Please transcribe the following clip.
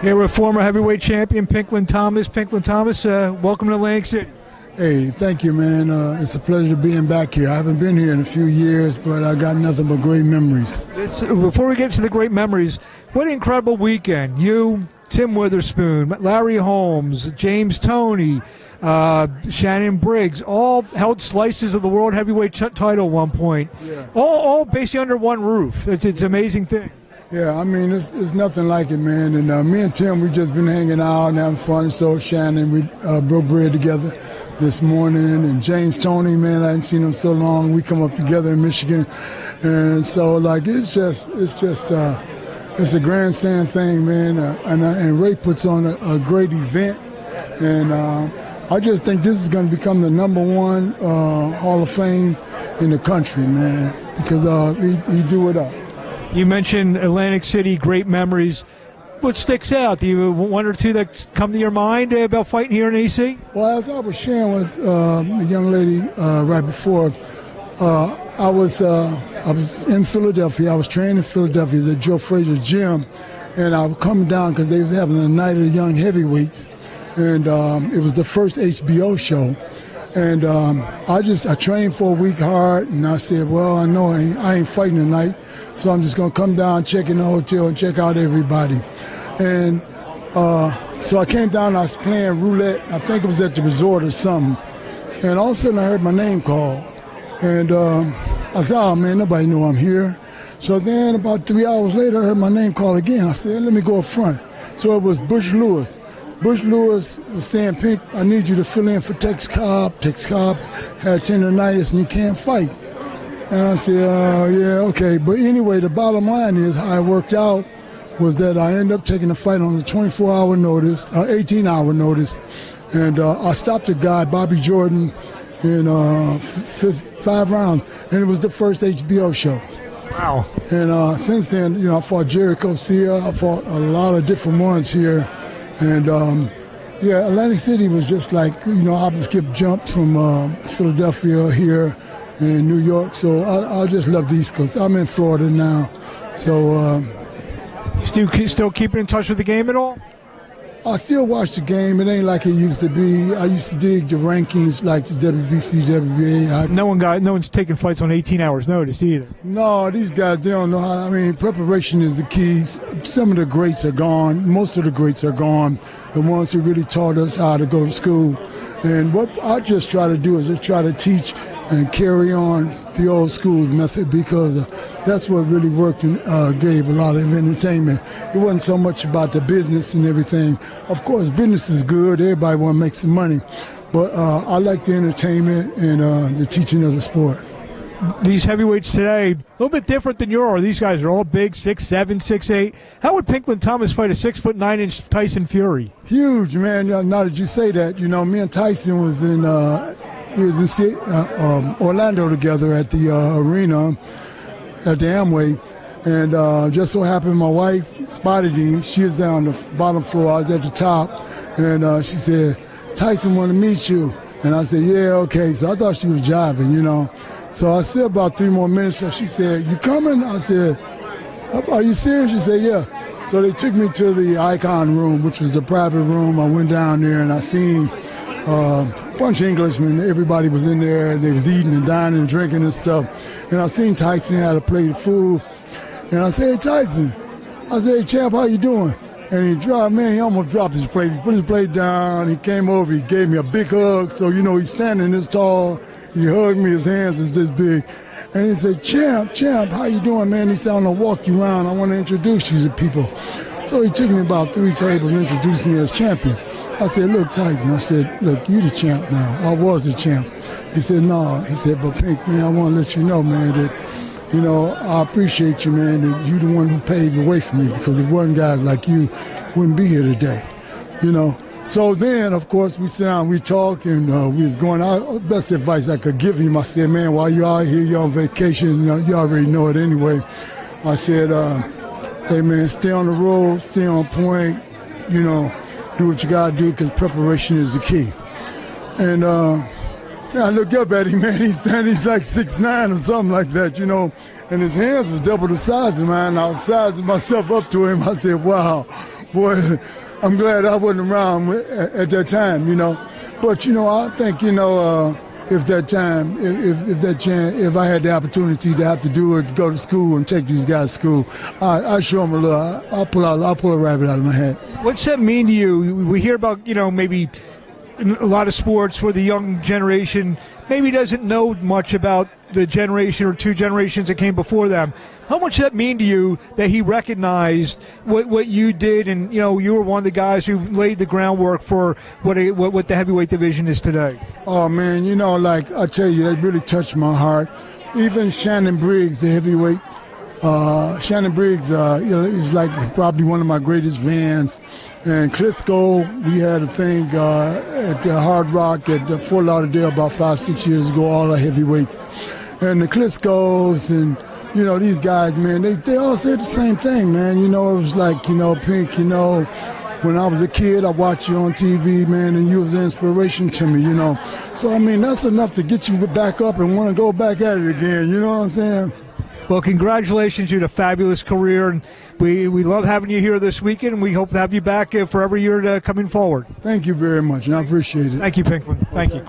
Here with former heavyweight champion Pinklon Thomas. Pinklon Thomas, welcome to Atlantic City. Hey, thank you, man. It's a pleasure being back here. I haven't been here in a few years, but I got nothing but great memories. Before we get to the great memories, what an incredible weekend. You, Tim Witherspoon, Larry Holmes, James Toney, Shannon Briggs, all held slices of the world heavyweight title at one point. Yeah. All basically under one roof. It's an amazing thing. Yeah, I mean, it's nothing like it, man. And me and Tim, we've just been hanging out and having fun. So Shannon, we broke bread together this morning. And James Toney, man, I hadn't seen him so long. We come up together in Michigan. And so, like, it's a grandstand thing, man. And Ray puts on a great event. And I just think this is going to become the #1 Hall of Fame in the country, man, because he do it up. You mentioned Atlantic City, great memories. What sticks out? Do you have one or two that come to your mind about fighting here in AC? Well, as I was sharing with the young lady right before, I was in Philadelphia. I was training in Philadelphia at Joe Frazier's gym, and I was coming down because they was having a night of the young heavyweights, and it was the first HBO show. And I trained for a week hard, and I said, well, I know I ain't fighting tonight, so I'm just going to come down, check in the hotel, and check out everybody. And so I came down, I was playing roulette. I think it was at the resort or something. And all of a sudden I heard my name called. And I said, oh, man, nobody know I'm here. So then about 3 hours later, I heard my name called again. I said, let me go up front. So it was Bush Lewis. Bush Lewis was saying, Pink, I need you to fill in for Tex Cobb. Tex Cobb had tendonitis and he can't fight. And I said, yeah, okay. But anyway, the bottom line is how it worked out was that I ended up taking the fight on a 24-hour notice, 18-hour notice. And I stopped the guy, Bobby Jordan, in 5 rounds. And it was the first HBO show. Wow. And since then, I fought Jerry Garcia. I fought a lot of different ones here. And, yeah, Atlantic City was just like, I would skip jumps from Philadelphia here in New York. So I just love the East Coast. I'm in Florida now. So you still keeping in touch with the game at all? I still watch the game. It ain't like it used to be. I used to dig the rankings like the WBC, WBA. No one's taking fights on 18 hours notice either. No, these guys, they don't know how. I mean, preparation is the key. Some of the greats are gone. Most of the greats are gone. The ones who really taught us how to go to school. And what I just try to do is just try to teach and carry on the old school method, because that's what really worked and gave a lot of entertainment. It wasn't so much about the business and everything. Of course, business is good. Everybody want to make some money. But I like the entertainment and the teaching of the sport. These heavyweights today, a little bit different than yours. These guys are all big, 6'7", 6'8". How would Pinklon Thomas fight a 6'9" Tyson Fury? Huge, man. Now that you say that, me and Tyson was in Orlando together at the arena at the Amway, and just so happened my wife spotted him. She was down on the bottom floor, I was at the top, and she said, Tyson want to meet you. And I said, yeah, okay. So I thought she was jiving, So I said about 3 more minutes, so she said, you coming? I said, are you serious? She said, yeah. So they took me to the Icon room, which was a private room. I went down there and I seen a bunch of Englishmen. Everybody was in there, and they was eating and dining and drinking and stuff. And I seen Tyson had a plate of food. And I said, hey, Tyson. I said, hey, champ, how you doing? And he almost dropped his plate. He put his plate down. He came over. He gave me a big hug. So, he's standing this tall. He hugged me. His hands is this big. And he said, champ, how you doing, man? He said, I'm going to walk you around. I want to introduce you to people. So he took me about 3 tables and introduced me as champion. I said, look, Tyson. I said, look, you the champ now. I was the champ. He said, no. He said, but Pink, man, I want to let you know, man, that, I appreciate you, man, that you the one who paved the way for me, because if it wasn't guys like you, wouldn't be here today, So then, of course, we sat down, we talked, and we was going out. Best advice I could give him, I said, man, while you're out here, you're on vacation, you already know it anyway. I said, hey, man, stay on the road, stay on point, do what you got to do, because preparation is the key. And I looked up at him, man, he's like 6'9" or something like that, and his hands was double the size of mine. I was sizing myself up to him. I said, wow, boy, I'm glad I wasn't around at that time, you know. But, you know, I think, you know, if I had the opportunity to have to do it, to go to school and take these guys to school, I show them a little. I'll pull a rabbit out of my hat. What's that mean to you? We hear about, you know, maybe in a lot of sports for the young generation maybe doesn't know much about the generation or two generations that came before them. How much does that mean to you that he recognized what you did, and you know you were one of the guys who laid the groundwork for what the heavyweight division is today? Oh man, you know, like I tell you, that really touched my heart. Even Shannon Briggs, the heavyweight. Shannon Briggs, you know, is like probably one of my greatest fans. And Klitschko, we had a thing at the Hard Rock at Fort Lauderdale about 5-6 years ago, all the heavyweights. And the Klitschkos and, you know, these guys, man, they all said the same thing, man. You know, it was like, you know, Pink, you know, when I was a kid, I watched you on TV, man, and you was an inspiration to me, you know. So, I mean, that's enough to get you back up and want to go back at it again, you know what I'm saying? Well, congratulations. You had a fabulous career, and we love having you here this weekend, and we hope to have you back for every year coming forward. Thank you very much, and I appreciate it. Thank you, Pinklon. Thank you.